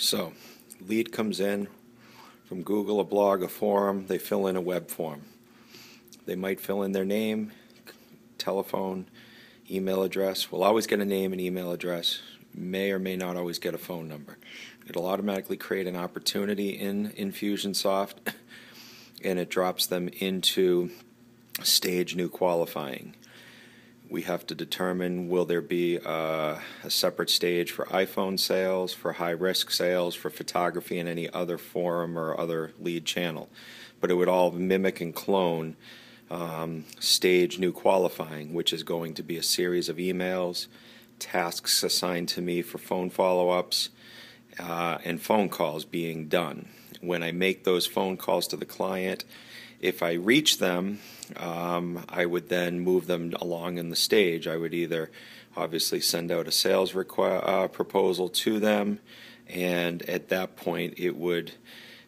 So, lead comes in from Google, a blog, a forum. They fill in a web form. They might fill in their name, telephone, email address. We'll always get a name and email address. May or may not always get a phone number. It'll automatically create an opportunity in Infusionsoft, and it drops them into stage new qualifying. We have to determine, will there be a separate stage for iPhone sales, for high-risk sales, for photography, and any other forum or other lead channel. But it would all mimic and clone stage new qualifying, which is going to be a series of emails, tasks assigned to me for phone follow-ups, and phone calls being done. When I make those phone calls to the client, if I reach them, I would then move them along in the stage. I would either obviously send out a sales proposal to them, and at that point it would,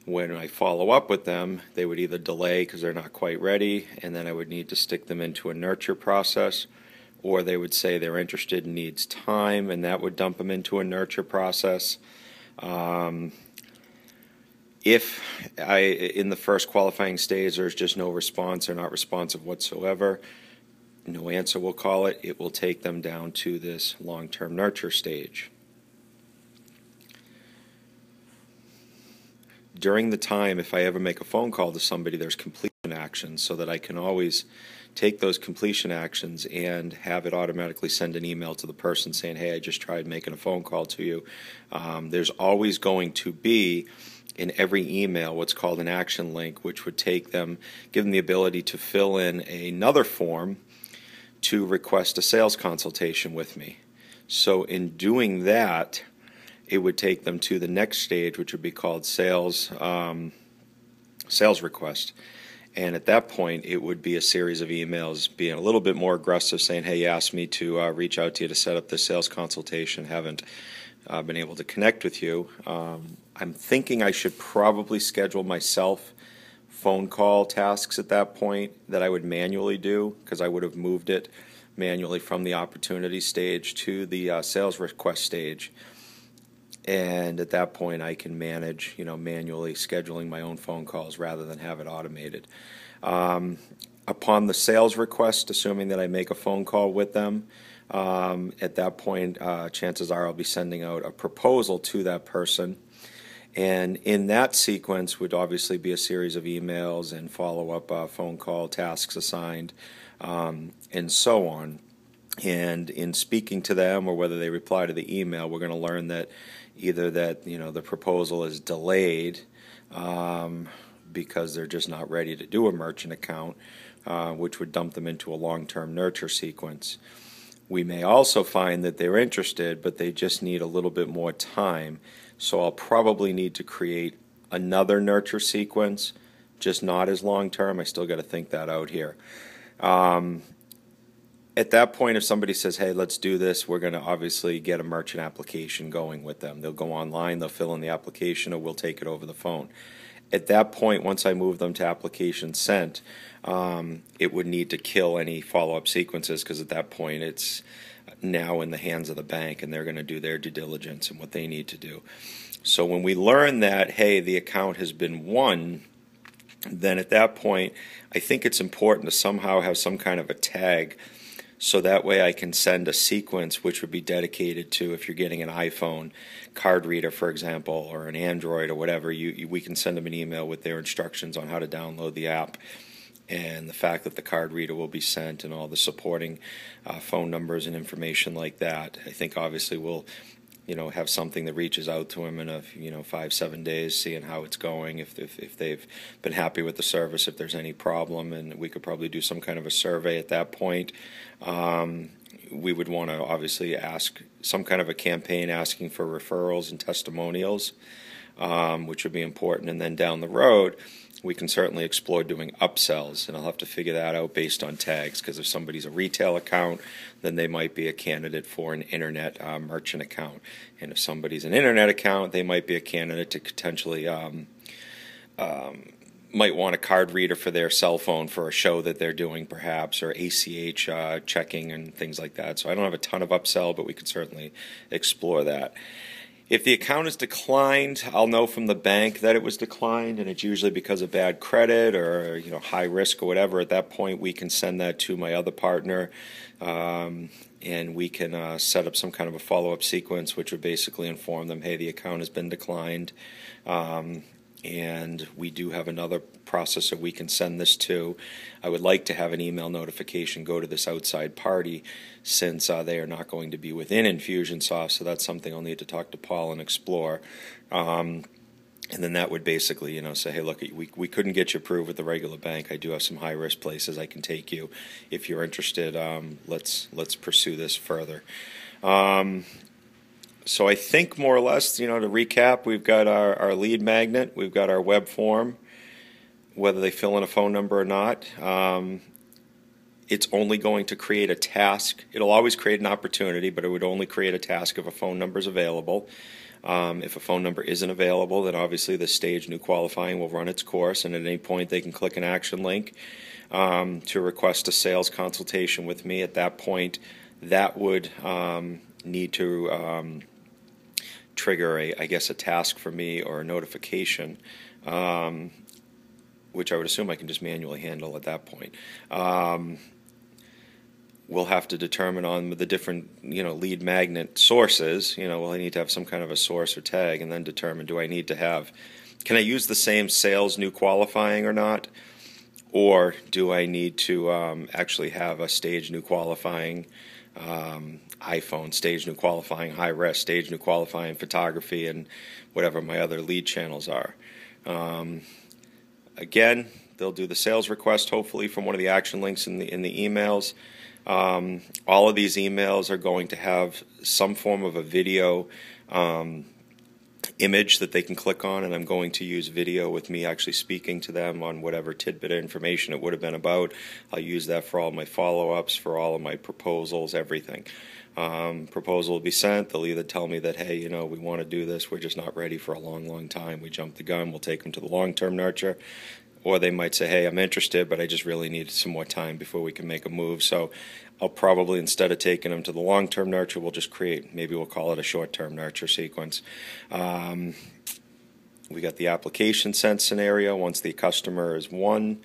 when I follow up with them, they would either delay because they're not quite ready, and then I would need to stick them into a nurture process, or they would say they're interested and needs time, and that would dump them into a nurture process. If in the first qualifying stage there's just no response or not responsive whatsoever, no answer we'll call it, it will take them down to this long-term nurture stage. During the time, if I ever make a phone call to somebody, there's completion actions, so that I can always take those completion actions and have it automatically send an email to the person saying, hey, I just tried making a phone call to you. There's always going to be in every email what's called an action link, which would take them, give them the ability to fill in another form to request a sales consultation with me. So in doing that, it would take them to the next stage, which would be called sales request. And at that point, it would be a series of emails being a little bit more aggressive, saying, hey, you asked me to reach out to you to set up this sales consultation, haven't been able to connect with you. I'm thinking I should probably schedule myself phone call tasks at that point that I would manually do, because I would have moved it manually from the opportunity stage to the sales request stage. And at that point, I can manage, manually scheduling my own phone calls rather than have it automated. Upon the sales request, assuming that I make a phone call with them, at that point, chances are I'll be sending out a proposal to that person. And in that sequence would obviously be a series of emails and follow-up phone call tasks assigned, and so on. And in speaking to them, or whether they reply to the email, we're going to learn that either that the proposal is delayed because they're just not ready to do a merchant account, which would dump them into a long-term nurture sequence. We may also find that they're interested, but they just need a little bit more time. So I'll probably need to create another nurture sequence, just not as long-term. I still got to think that out here. At that point, if somebody says, hey, let's do this, we're going to obviously get a merchant application going with them. They'll go online, they'll fill in the application, or we'll take it over the phone. At that point, once I move them to application sent, it would need to kill any follow-up sequences, because at that point it's now in the hands of the bank, and they're going to do their due diligence and what they need to do. So when we learn that, hey, the account has been won, then at that point, I think it's important to somehow have some kind of a tag, so that way I can send a sequence which would be dedicated to, if you're getting an iPhone card reader, for example, or an Android or whatever, we can send them an email with their instructions on how to download the app, and the fact that the card reader will be sent, and all the supporting phone numbers and information like that. I think obviously we'll have something that reaches out to them in a 5-7 days, seeing how it's going, if they've been happy with the service, if there's any problem, and we could probably do some kind of a survey at that point. We would want to obviously ask some kind of a campaign asking for referrals and testimonials, which would be important. And then down the road, we can certainly explore doing upsells, and I'll have to figure that out based on tags, because if somebody's a retail account, then they might be a candidate for an internet merchant account, and if somebody's an internet account, they might be a candidate to potentially might want a card reader for their cell phone for a show that they're doing, perhaps, or ACH checking and things like that. So I don't have a ton of upsell, but we could certainly explore that. If the account is declined, I'll know from the bank that it was declined, and it's usually because of bad credit or high risk or whatever. At that point, we can send that to my other partner, and we can set up some kind of a follow-up sequence, which would basically inform them, hey, the account has been declined, and we do have another processor we can send this to. I would like to have an email notification go to this outside party, since they are not going to be within Infusionsoft, so that's something I'll need to talk to Paul and explore. And then that would basically, say, hey, look, we couldn't get you approved with the regular bank. I do have some high-risk places I can take you. If you're interested, let's pursue this further. So I think more or less, to recap, we've got our lead magnet, we've got our web form, whether they fill in a phone number or not. It's only going to create a task. It'll always create an opportunity, but it would only create a task if a phone number is available. If a phone number isn't available, then obviously the stage new qualifying will run its course, and at any point they can click an action link to request a sales consultation with me. At that point, that would need to trigger a task for me or a notification, which I would assume I can just manually handle at that point. We'll have to determine on the different, lead magnet sources, will I need to have some kind of a source or tag, and then determine, can I use the same sales new qualifying or not? Or do I need to actually have a stage new qualifying iPhone, stage new qualifying high res, stage new qualifying photography, and whatever my other lead channels are? Again, they'll do the sales request hopefully from one of the action links in the emails. All of these emails are going to have some form of a video image that they can click on, and I'm going to use video with me actually speaking to them on whatever tidbit of information it would have been about. I'll use that for all my follow-ups, for all of my proposals, everything. Proposal will be sent. They'll either tell me that, hey, we want to do this, we're just not ready for a long time, we jumped the gun, we'll take them to the long-term nurture. Or they might say, hey, I'm interested, but I just really need some more time before we can make a move. So I'll probably, instead of taking them to the long-term nurture, we'll just maybe we'll call it a short-term nurture sequence. We got the application sent scenario. Once the customer is won,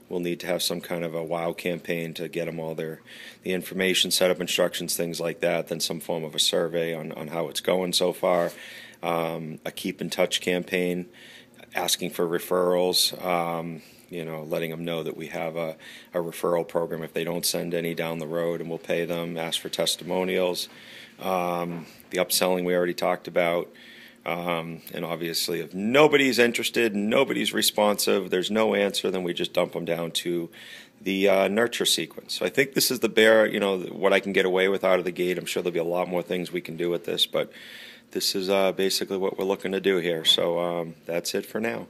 we'll need to have some kind of a wow campaign to get them all the information, setup instructions, things like that, then some form of a survey on how it's going so far, a keep in touch campaign, asking for referrals, letting them know that we have a referral program if they don't send any down the road, and we'll pay them, ask for testimonials. The upselling we already talked about. And obviously if nobody's interested, nobody's responsive, there's no answer, then we just dump them down to the nurture sequence. So I think this is the bare, what I can get away with out of the gate. I'm sure there'll be a lot more things we can do with this, but this is basically what we're looking to do here. So that's it for now.